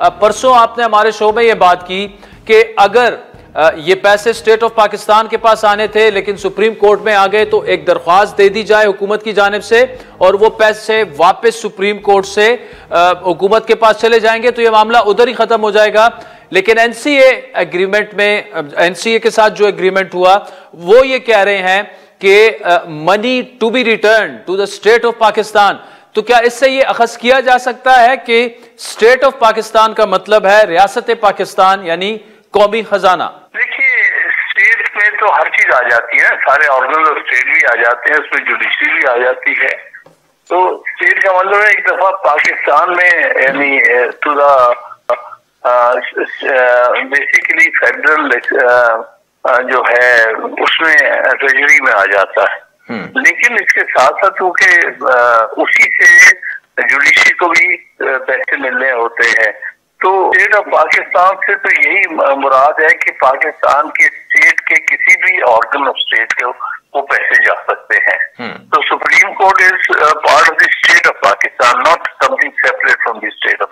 परसों आपने हमारे शो में यह बात की कि अगर ये पैसे स्टेट ऑफ पाकिस्तान के पास आने थे लेकिन सुप्रीम कोर्ट में आ गए तो एक दरख्वास्त दे दी जाए हुकूमत की जानिब से और वो पैसे वापस सुप्रीम कोर्ट से हुकूमत के पास चले जाएंगे तो ये मामला उधर ही खत्म हो जाएगा। लेकिन एनसीए एग्रीमेंट में एनसीए के साथ जो एग्रीमेंट हुआ वो ये कह रहे हैं कि money to be return to the state of Pakistan. तो क्या इससे ये अखज़ किया जा सकता है कि स्टेट ऑफ पाकिस्तान का मतलब है रियासत पाकिस्तान यानी कौमी खजाना? देखिए, स्टेट में तो हर चीज आ जाती है, सारे ऑर्गन ऑफ स्टेट भी आ जाते हैं, उसमें जुडिशरी भी आ जाती है। तो स्टेट का मतलब है एक दफा पाकिस्तान में यानी टू द बेसिकली फेडरल जो है उसमें ट्रेजरी में आ जाता है। लेकिन इसके साथ साथ क्योंकि उसी से जुडिशरी को भी पैसे मिलने होते हैं, तो स्टेट ऑफ पाकिस्तान से तो यही मुराद है कि पाकिस्तान के स्टेट के किसी भी ऑर्गन ऑफ स्टेट के वो पैसे जा सकते हैं। तो supreme court is part of the state of Pakistan, not something separate from the state of